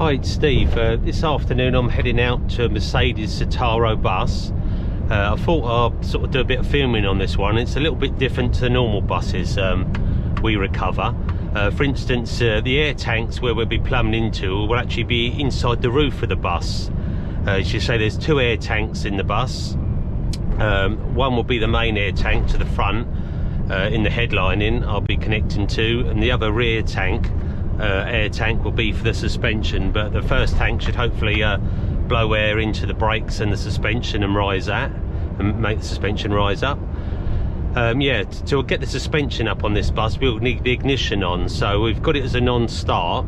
Hi, it's Steve. This afternoon I'm heading out to a Mercedes Citaro bus. I thought I'd sort of do a bit of filming on this one. It's a little bit different to the normal buses we recover. For instance, the air tanks where we'll be plumbing into will actually be inside the roof of the bus. As you say, there's two air tanks in the bus. One will be the main air tank to the front in the headlining I'll be connecting to, and the other rear tank, air tank, will be for the suspension. But the first tank should hopefully blow air into the brakes and the suspension and make the suspension rise up. Yeah, to get the suspension up on this bus we'll need the ignition on, so we've got it as a non-start,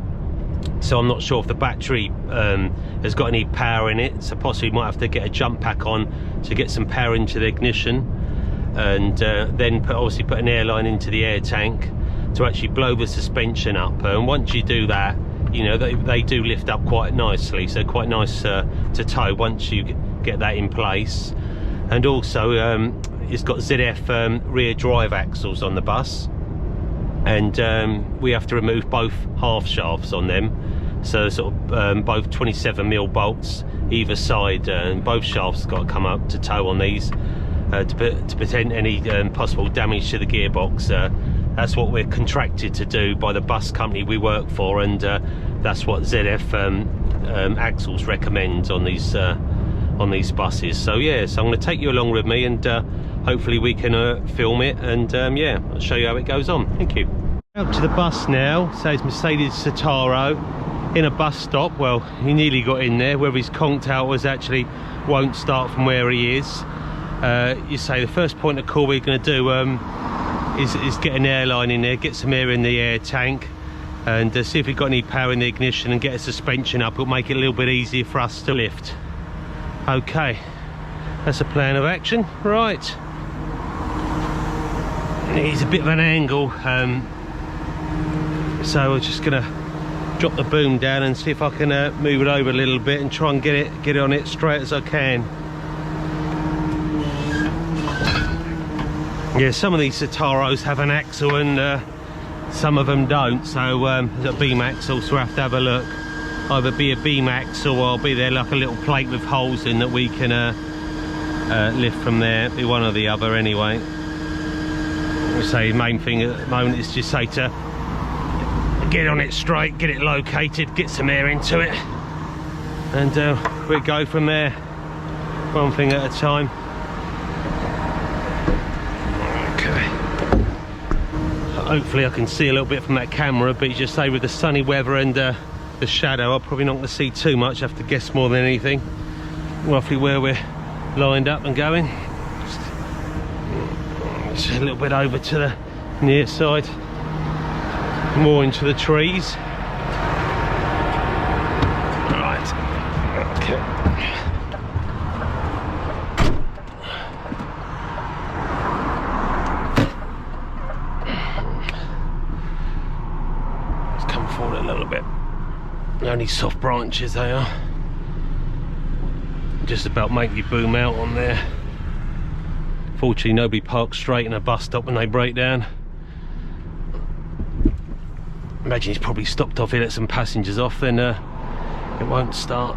so I'm not sure if the battery has got any power in it, so possibly might have to get a jump pack on to get some power into the ignition, and then obviously put an airline into the air tank to actually blow the suspension up. And once you do that, you know, they do lift up quite nicely, so quite nice to tow once you get that in place. And also it's got ZF rear drive axles on the bus, and we have to remove both half shafts on them, so sort of both 27mm bolts either side, and both shafts got to come up to tow on these to prevent any possible damage to the gearbox. That's what we're contracted to do by the bus company we work for, and that's what ZF axles recommend on these buses. So yeah, so I'm going to take you along with me, and hopefully we can film it, and yeah, I'll show you how it goes on. Thank you. Out to the bus now. So it's Mercedes Citaro in a bus stop. Well, he nearly got in there. Where he's conked out was actually won't start from where he is. You say the first point of call we're going to do is get an airline in there, get some air in the air tank, and see if we've got any power in the ignition, and get a suspension up. It'll make it a little bit easier for us to lift. Okay, that's a plan of action. Right, needs a bit of an angle, so we're just gonna drop the boom down and see if I can move it over a little bit and try and get it on it straight as I can. Yeah, some of these Citaros have an axle and some of them don't, so there's a beam axle, so we'll have to have a look. Either be a beam axle or be there like a little plate with holes in that we can lift from there. Be one or the other anyway. We say the main thing at the moment is just say to get on it straight, get it located, get some air into it, and we'll go from there, one thing at a time. Hopefully I can see a little bit from that camera, but you just say with the sunny weather and the shadow, I'm probably not going to see too much. I have to guess more than anything roughly where we're lined up and going. Just a little bit over to the near side, more into the trees. Right, okay. A little bit, only soft branches they are, just about make me boom out on there. Fortunately nobody parks straight in a bus stop when they break down. Imagine he's probably stopped off here, let some passengers off, then it won't start.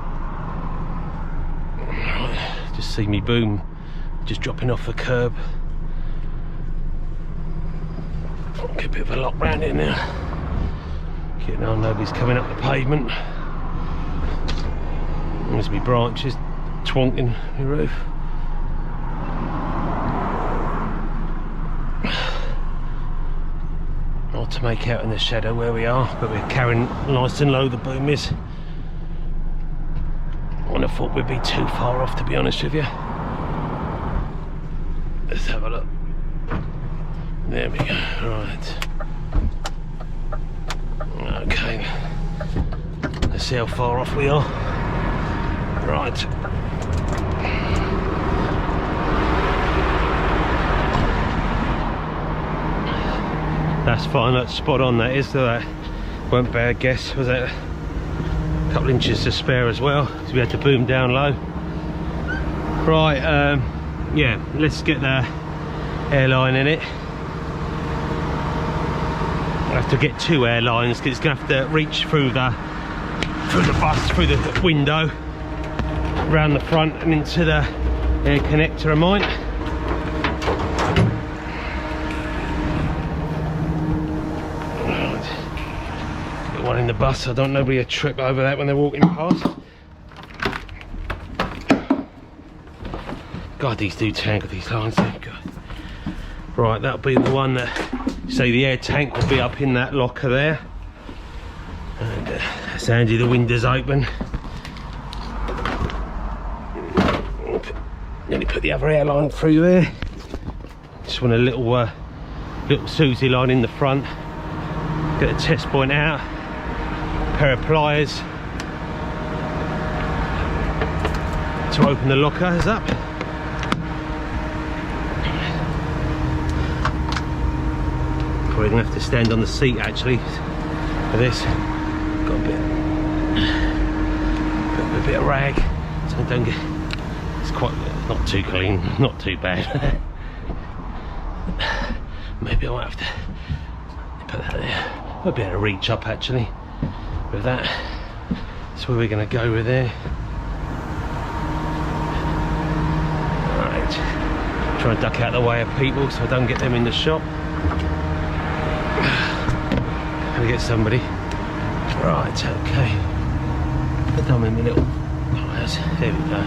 Just see me boom just dropping off the curb. Get a bit of a lock round in there. You know, nobody's coming up the pavement. There's me branches twonking the roof. Hard to make out in the shadow where we are, but we're carrying nice and low, the boom is. I wouldn't have thought we'd be too far off, to be honest with you. Let's have a look. There we go. Right. Okay, let's see how far off we are. Right. That's fine, that's spot on, that is. That weren't bad guess. Was that a couple inches to spare as well, so we had to boom down low. Right, yeah, let's get the airline in it. I have to get two airlines because it's going to have to reach through the through the bus, through the window, around the front and into the air connector of mine. Got one in the bus, I don't know, nobody will trip over that when they're walking past. God, these do tangle, these lines, they're good. Right, that'll be the one that, say the air tank will be up in that locker there. And that's handy, the window's open. Nearly put the other airline through there. Just want a little Susie line in the front. Get the test point out. Pair of pliers to open the lockers up. Probably gonna have to stand on the seat actually for this. Got a bit of rag, so don't get. It's quite not too clean, not too bad. Maybe I might have to put that there. I'll be able to reach up actually with that. That's where we're going to go with there. Right, try and duck out the way of people so I don't get them in the shop. Gonna get somebody. Right, okay. Put them in my little pliers. There we go.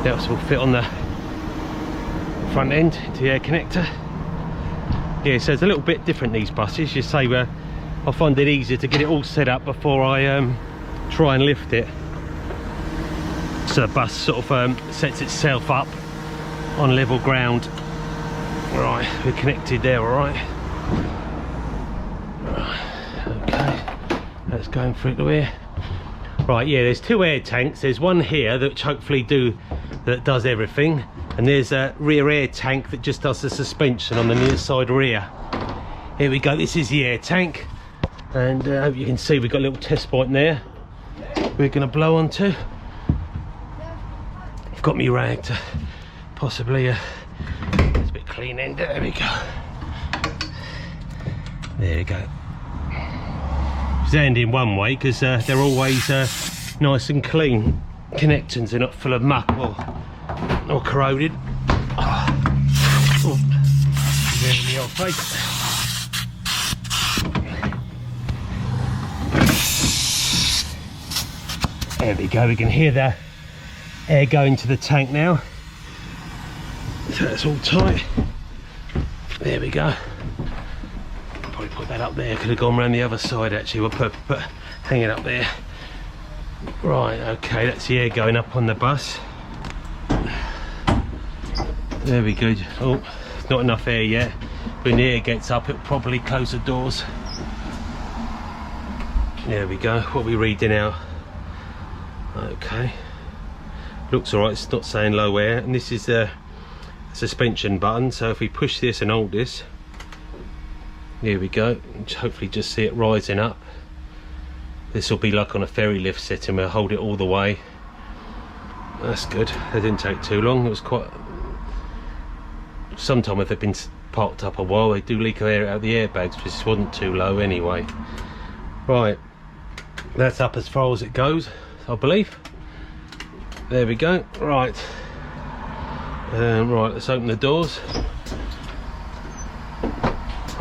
The else will fit on the front end to the air connector. Yeah, so it's a little bit different these buses. You say I find it easier to get it all set up before I try and lift it. So the bus sort of sets itself up on level ground. Right, we're connected there, alright. Okay, that's going through to here. Right, yeah, there's two air tanks. There's one here that hopefully that does everything, and there's a rear air tank that just does the suspension on the near side rear. Here we go, this is the air tank, and I hope you can see we've got a little test point there we're going to blow onto. I've got me rag to possibly it's a bit clean end. There we go. There we go. Stand in one way because they're always nice and clean. Connections are not full of muck or corroded. Oh, there in the old face. There we go. We can hear the air going to the tank now. So that's all tight. There we go. Probably put that up there. Could have gone around the other side actually. We'll put hang it up there. Right, okay, that's the air going up on the bus. There we go. Oh, not enough air yet. When the air gets up, it'll probably close the doors. There we go. What are we reading out? Okay. Looks alright, it's not saying low air. And this is the suspension button. So if we push this and hold this, there we go. Hopefully just see it rising up. This will be like on a ferry lift setting where I hold it all the way. That's good. That didn't take too long. It was quite. Sometimes if they've been parked up a while, they do leak air out of the airbags, but this wasn't too low anyway. Right, that's up as far as it goes, I believe. There we go. Right. Right, let's open the doors.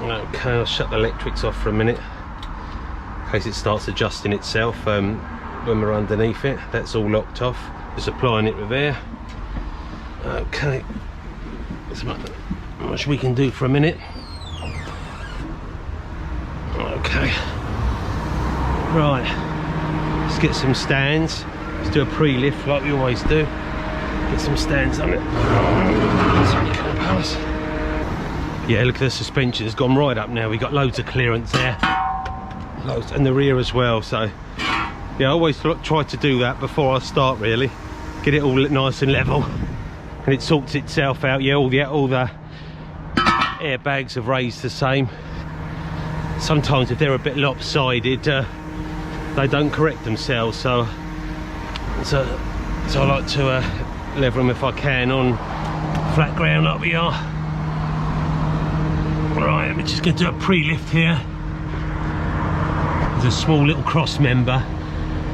Okay, I'll shut the electrics off for a minute in case it starts adjusting itself when we're underneath it. That's all locked off. Just applying it with air. Okay, there's not much we can do for a minute. Okay, right, let's get some stands. Let's do a pre-lift like we always do. Get some stands on it. Yeah, look at the suspension, it's gone right up now. We've got loads of clearance there. Loads, and the rear as well. So yeah, I always try to do that before I start really. Get it all nice and level. And it sorts itself out. Yeah, all the airbags have raised the same. Sometimes if they're a bit lopsided, they don't correct themselves. So I like to level them if I can on flat ground like we are. Right, we're just going to do a pre-lift here. There's a small little cross member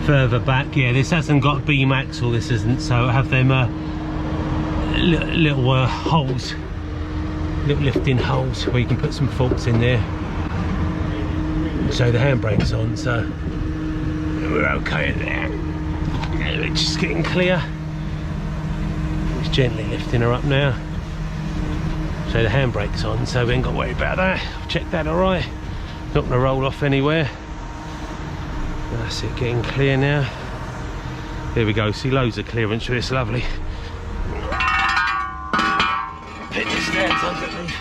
further back. Yeah, this hasn't got a beam axle, this isn't, so I have them little holes, little lifting holes where you can put some forks in there. So the handbrake's on, so we're okay there. We're just getting clear. Just gently lifting her up now. So the handbrake's on, so we ain't got to worry about that. I've checked that alright. Not going to roll off anywhere. That's it, getting clear now. There we go, see loads of clearance, so it's lovely. Pin the stands underneath.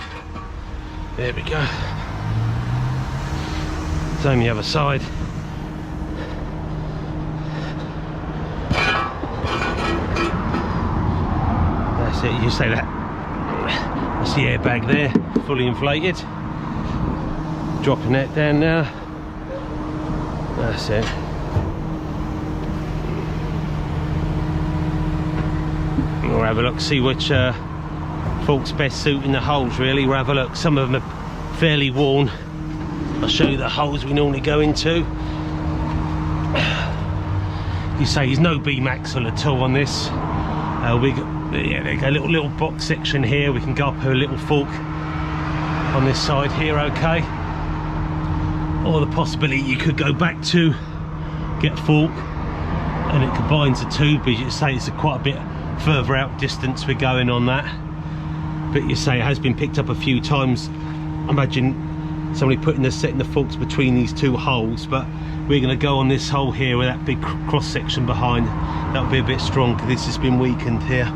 There we go. Same the other side. That's it, you say that. That's the airbag there, fully inflated. Dropping that down now. That's it. We'll have a look, see which forks best suiting the holes really. We'll have a look, some of them are fairly worn. I'll show you the holes we normally go into. You say there's no beam axle at all on this. Yeah, there you go, little box section here. We can go up a little fork on this side here, okay. Or the possibility you could go back to get a fork and it combines the two, but you say it's quite a bit further out distance we're going on that. But you say it has been picked up a few times. Imagine somebody setting the forks between these two holes, but we're going to go on this hole here with that big cross section behind. That'll be a bit strong because this has been weakened here.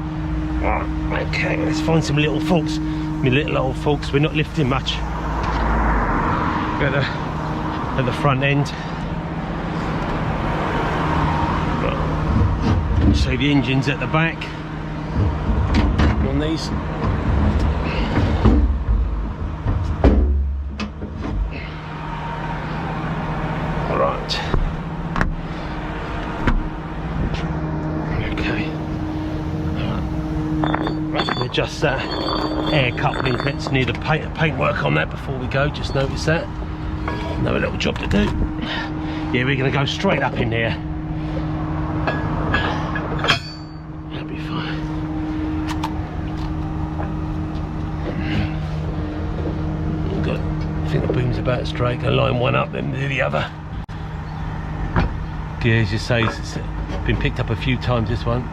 Okay, let's find some little forks. My little old forks, we're not lifting much. At the front end. So the engine's at the back on these. Right. Okay. Right. Adjust that air coupling. Let's need a paintwork on that before we go. Just notice that. Another little job to do. Yeah, we're going to go straight up in there. That'll be fine. Good. I think the boom's about straight. Going to line one up, then do the other. Yeah, as you say, it's been picked up a few times, this one.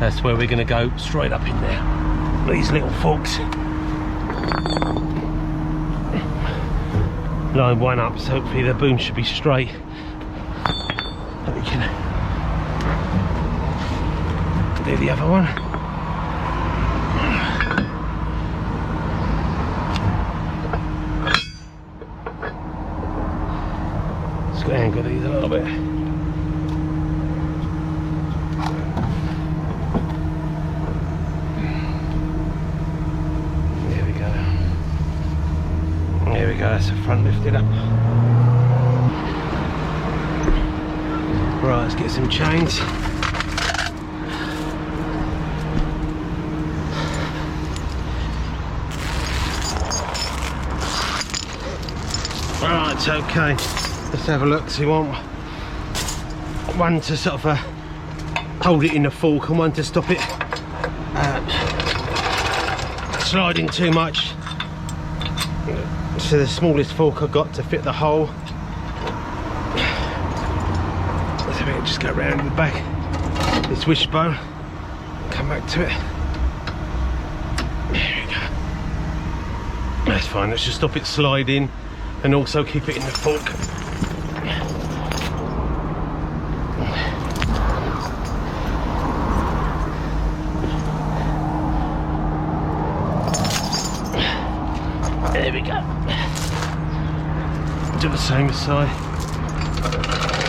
That's where we're going to go straight up in there. These little forks. Line one up, so hopefully the boom should be straight. We can do the other one. Just got to angle these a little bit. There we go, that's the front lifted up. Right, let's get some chains. Right, okay. Let's have a look. So you want one to sort of hold it in the fork and one to stop it sliding too much. So the smallest fork I've got to fit the hole. So we can just go around the back this wishbone, come back to it. There we go. That's fine, let's just stop it sliding and also keep it in the fork. There we go. Do the same side.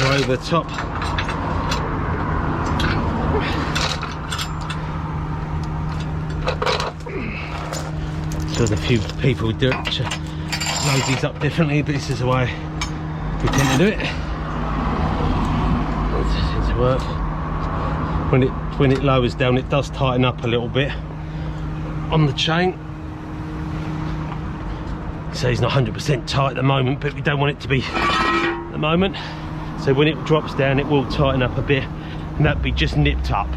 Go over the top. So there's a few people who do it, load these up differently, but this is the way we tend to do it. It seems to work. When it lowers down, it does tighten up a little bit on the chain. So it's not 100% tight at the moment, but we don't want it to be at the moment. So so when it drops down it will tighten up a bit, and that'll be just nipped up,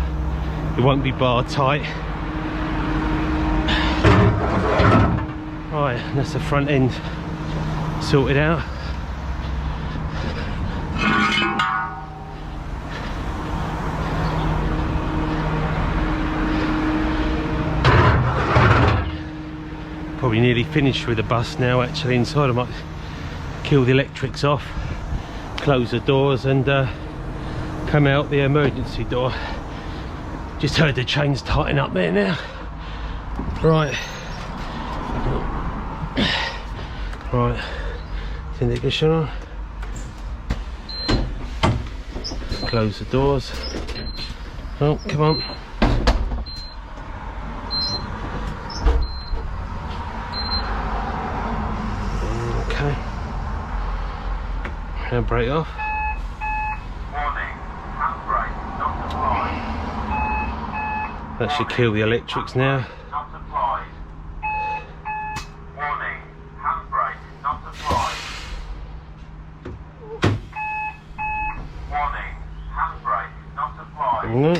it won't be bar tight. Right, that's the front end sorted out. Probably nearly finished with the bus now actually inside. I might kill the electrics off, close the doors and come out the emergency door. Just heard the chains tighten up there now. Right. Right. Turn the ignition on. Close the doors. Oh, come on. Okay. Handbrake off. Warning, handbrake not applied. That should kill the electrics now. Not applied. Warning, handbrake not applied. Warning, handbrake not applied. No,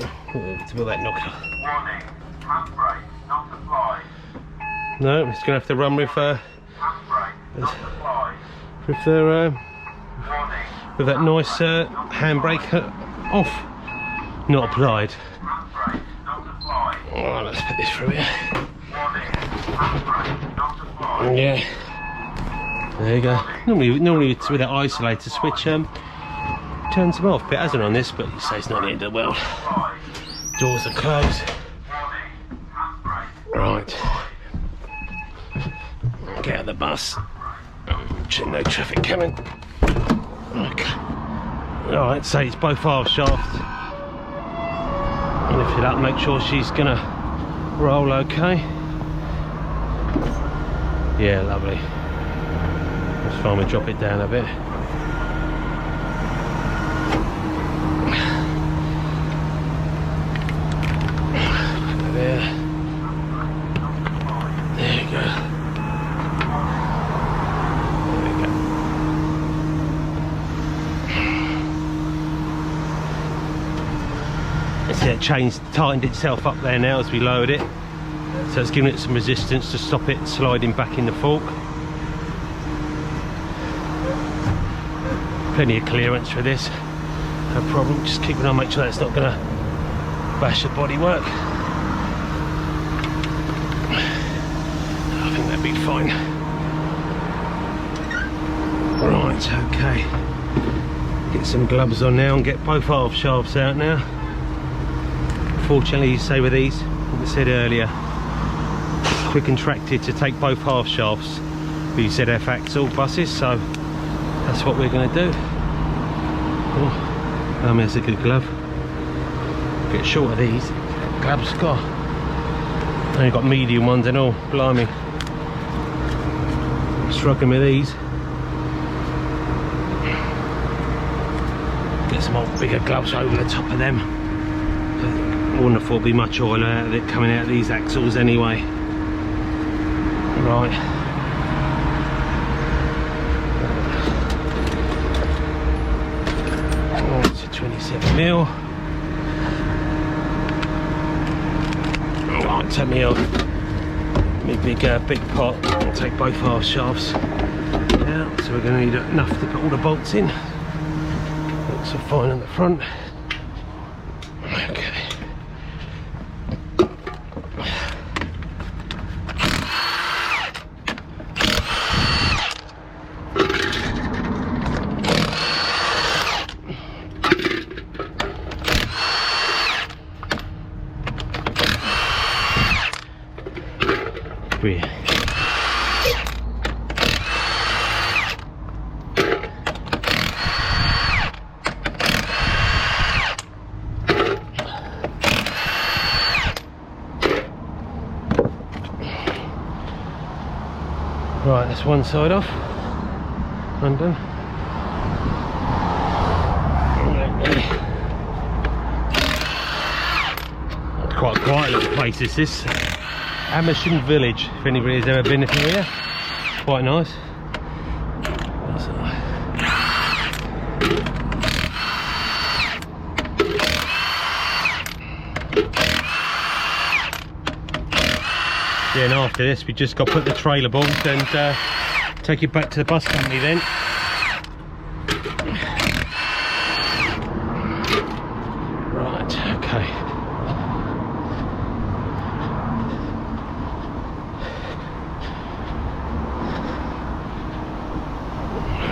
it's about that knock. Warning, handbrake not applied. No, it's gonna have to run with Handbrake not applied. the Warning, with that nice handbrake off, not applied. handbrake not applied. Oh, let's put this through here. Warning, handbrake not applied. Yeah, there you go. Normally it's with that isolator switch turns them off, but it hasn't on this, but you say it's not the end of the world. Doors are closed. Right, get out of the bus. No traffic coming. Okay. Alright, so it's both half shafts. Lift it up, make sure she's gonna roll okay. Yeah, lovely. That's fine, we drop it down a bit. There. There you go. See, that chain's tightened itself up there now as we lowered it, so it's giving it some resistance to stop it sliding back in the fork. Plenty of clearance for this, no problem. Just keep an eye, make sure that's not going to bash the bodywork. I think that'd be fine. Right, okay. Get some gloves on now and get both half shafts out now. Fortunately, you say with these, like I said earlier, we're contracted to take both half shafts with ZF axle buses, so that's what we're going to do. Oh, there's a good glove. Get short of these gloves, God. Only got medium ones and all, blimey. Struggling with these. Get some old bigger gloves over the top of them. I wouldn't have thought there'd be much oil out of it coming out of these axles anyway. Right. Oh, it's a 27mm. Right, take me out. Big pot. I'll take both half shafts out. So we're going to need enough to put all the bolts in. Looks so fine on the front. Okay. Right, that's one side off. Undone. Quite a quiet little place is this. Amersham Village, if anybody's ever been here. Quite nice. Yeah, and after this we just got to put the trailer board and take it back to the bus company then. Right, okay.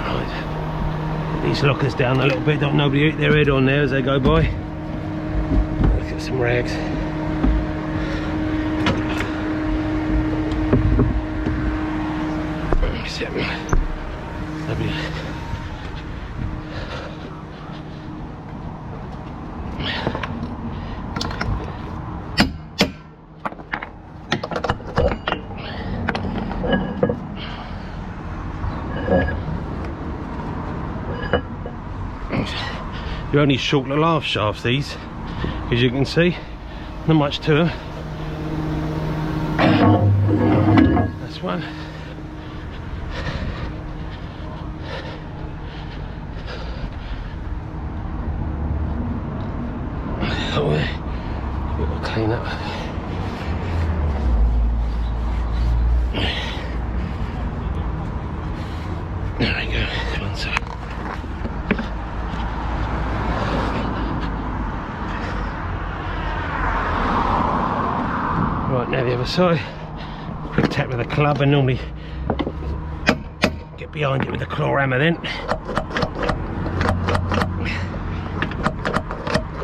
Right. These lockers down a little bit, don't nobody hit their head on there as they go by. Let's get some rags. You're only short little half shafts these, as you can see, not much to them. That's one. Oh, we'll clean up. There we go. One sec. Right, now the other side. Quick tap with the club, and normally get behind it with the claw hammer then.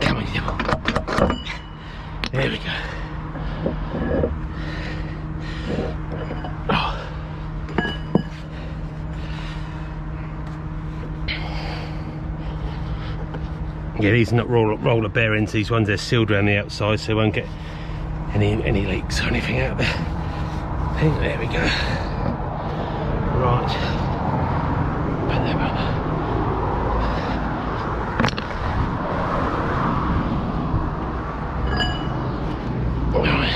Come on, devil. There we go. Oh. Yeah, these are not roller bearings, these ones are sealed around the outside so they won't get any leaks or anything out there. I think there we go. Right. Put that on. Right.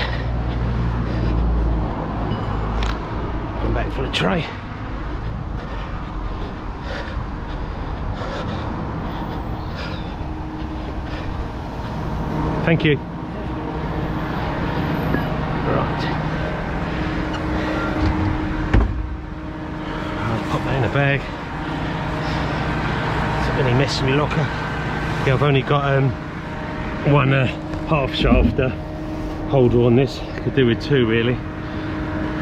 Come back for the tray. Thank you. Bag. It's any mess in my locker. Yeah, I've only got one half shaft holder on this. Could do with two really.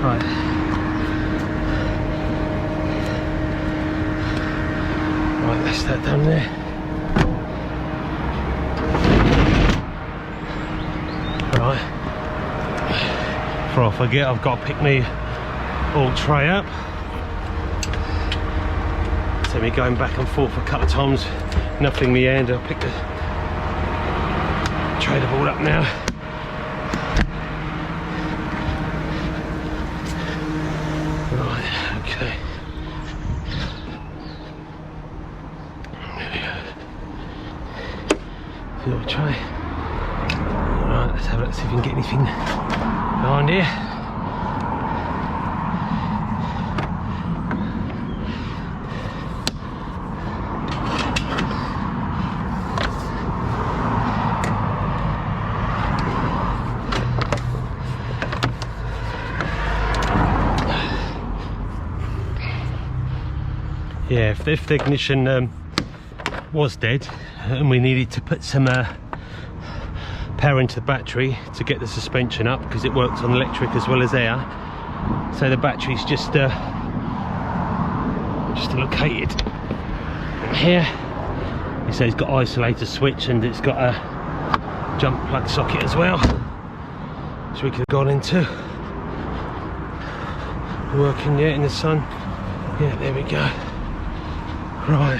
Right. Right, that's that done there. Right. Before I forget, I've got to pick my old tray up. So me going back and forth a couple of times, nothing in my hand. I'll pick the trailer board up now. Right, okay. There we go. Little tray. Right, let's have a look, see if we can get anything behind here. Yeah, if the ignition was dead and we needed to put some power into the battery to get the suspension up, because it works on electric as well as air, so the battery's just located here. So it's got isolator switch and it's got a jump plug socket as well, which we could have gone into. Working yet in the sun? Yeah, there we go. Right.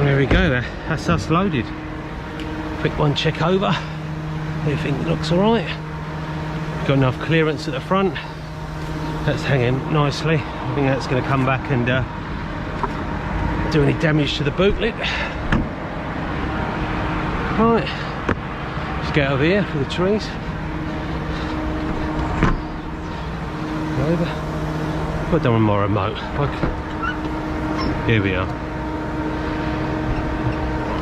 There we go, that's us loaded. Quick one check over. Everything looks alright. Got enough clearance at the front. That's hanging nicely. I think that's going to come back and do any damage to the boot lid. Right, let's get over here for the trees. Over. Well done with my remote. Here we are.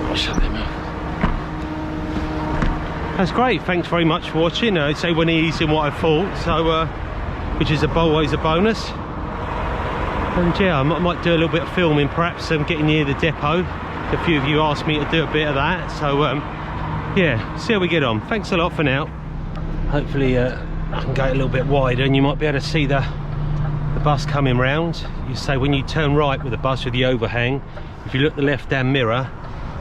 I'll shut them off. That's great. Thanks very much for watching. So went easy in what I thought, so which is always a bonus. And yeah, I might do a little bit of filming, perhaps getting near the depot. A few of you asked me to do a bit of that, so yeah, see how we get on. Thanks a lot for now. Hopefully I can go a little bit wider and you might be able to see the bus coming round. You say when you turn right with the bus with the overhang, if you look the left hand mirror,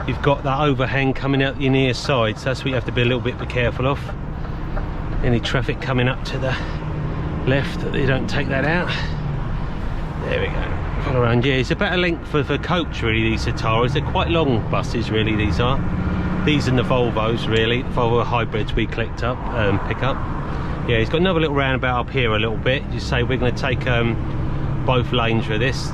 you've got that overhang coming out your near side, so that's what you have to be a little bit careful of. Any traffic coming up to the left, that they don't take that out. There we go. Follow around. Yeah, it's about a length for coach really, these Citaros. They're quite long buses really, these are. These and the Volvos really, Volvo hybrids we pick up. Yeah, he's got another little roundabout up here a little bit. You say we're going to take both lanes for this.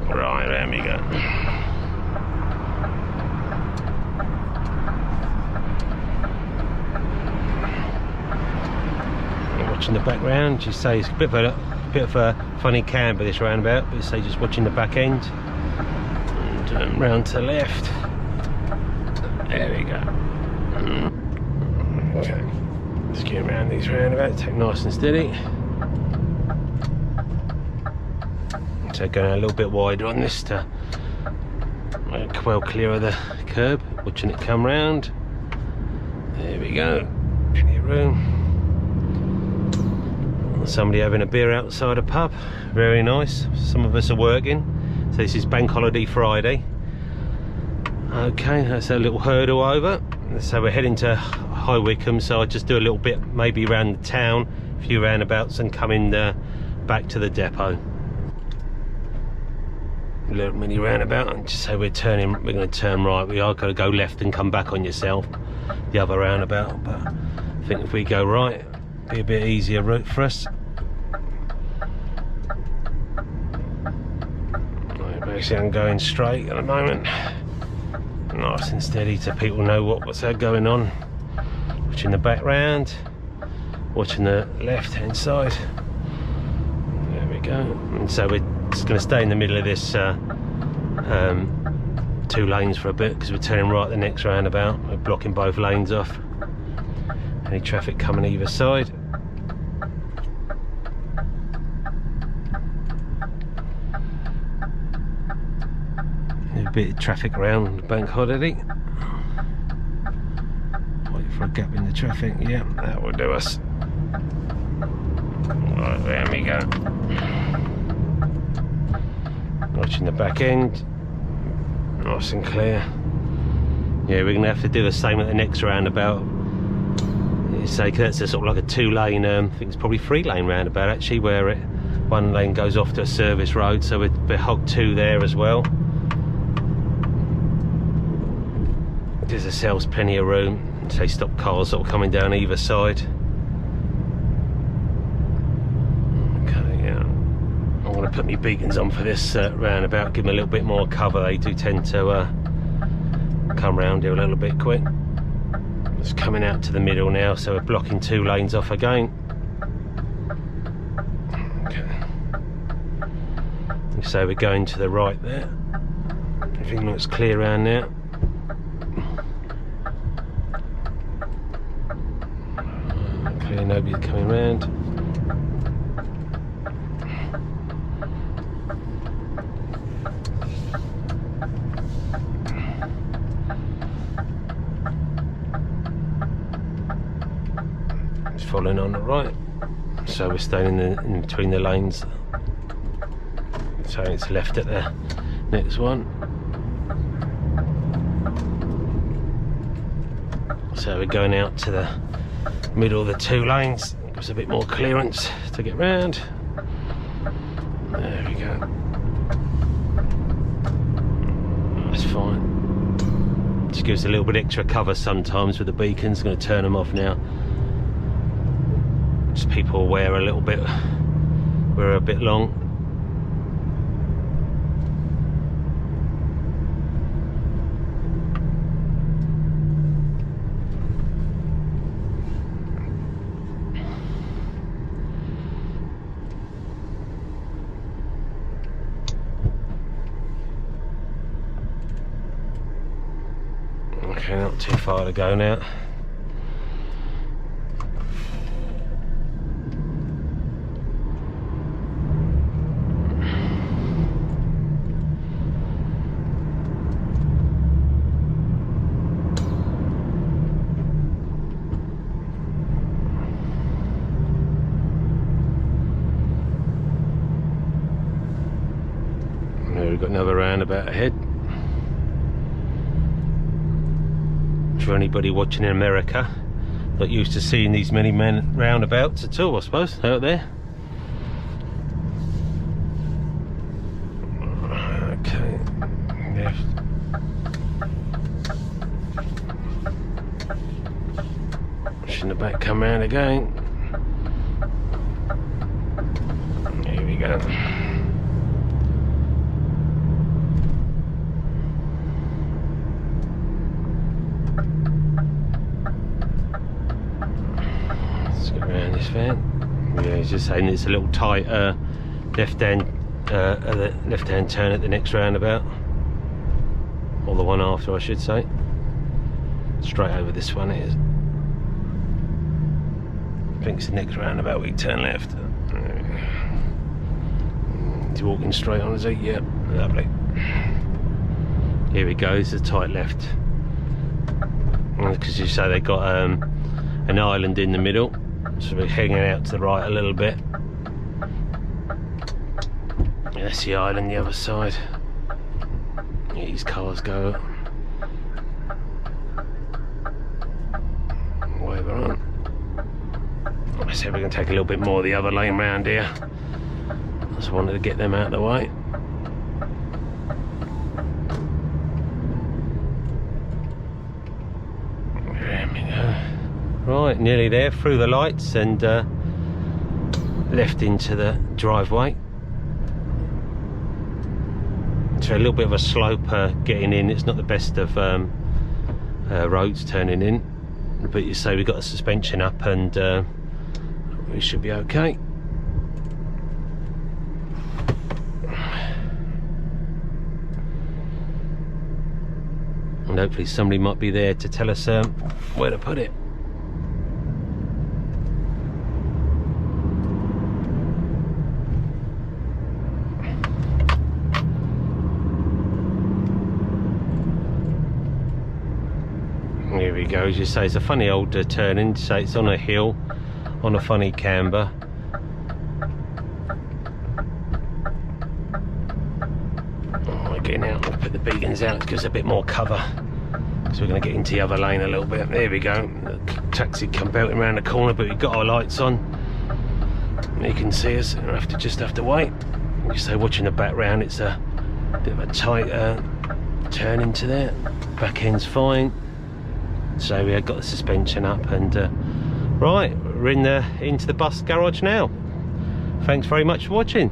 Right, there we go. Watching the background, you say it's a bit of a funny camber this roundabout, but say just watching the back end and round to the left. There we go. Okay, let's get around these roundabouts, take nice and steady. So going a little bit wider on this to well clear of the curb, watching it come round. There we go, plenty of room. Somebody having a beer outside a pub, very nice. Some of us are working, so this is Bank Holiday Friday. Okay, that's a little hurdle over, so we're heading to High Wycombe, so I'll just do a little bit maybe around the town, a few roundabouts, and come in back to the depot. A little mini roundabout, and just say we're going to turn right. We are going to go left and come back on yourself, the other roundabout, but I think if we go right, be a bit easier route for us. Right, basically I'm going straight at the moment, nice and steady, so people know what's going on. Watching the background, watching the left hand side. There we go. And so we're just going to stay in the middle of this 2 lanes for a bit, because we're turning right at the next roundabout. We're blocking both lanes off. Any traffic coming either side. A bit of traffic around Bank Holiday. Wait for a gap in the traffic. Yeah, that will do us. Right, there we go. Watching the back end, nice and clear. Yeah, we're going to have to do the same at the next roundabout. Say that's a sort of like a 2-lane, I think it's probably 3-lane roundabout actually, where one lane goes off to a service road, so we're hog 2 there as well. Gives ourselves plenty of room. Say stop cars sort of coming down either side. Okay, yeah. I'm going to put my beacons on for this roundabout, give them a little bit more cover. They do tend to come round here a little bit quick. It's coming out to the middle now, so we're blocking 2 lanes off again. Okay. So we're going to the right there. Everything looks clear around now. Clear, nobody's coming round. Following on the right, so we're staying in between the lanes, so it's left at the next one. So we're going out to the middle of the 2 lanes, gives a bit more clearance to get round. There we go, that's fine. Just gives a little bit extra cover sometimes with the beacons. Going to turn them off now. Just people aware a little bit, we're a bit long. Okay, not too far to go now. We've got another roundabout ahead. For anybody watching in America, not used to seeing these many roundabouts at all, I suppose, out there. Okay, left. Shouldn't the back come round again. Here we go. This van, yeah, he's just saying it's a little tight left-hand turn at the next roundabout, or the one after, I should say. Straight over this one it is. I think it's the next roundabout we turn left. He's walking straight on, is he? Yep, lovely. Here we go. It's a tight left, because you say they got an island in the middle. So we're hanging out to the right a little bit. That's the island the other side. These cars go way we're on. I said we're going to take a little bit more of the other lane round here. Just wanted to get them out of the way. There we go. Right, nearly there, through the lights and left into the driveway. So a little bit of a slope getting in. It's not the best of roads turning in, but you say we've got the suspension up and we should be okay. And hopefully somebody might be there to tell us where to put it. Here we go. As you say, it's a funny old turning. So it's on a hill, on a funny camber. Oh, we're getting out. I'm going to put the beacons out to give us a bit more cover. So we're going to get into the other lane a little bit. There we go. The taxi come belting around the corner, but we've got our lights on. You can see us. We'll just have to wait. You say, watching the background, it's a bit of a tight turn into there. Back end's fine. So we have got the suspension up and right, we're into the bus garage now. Thanks very much for watching.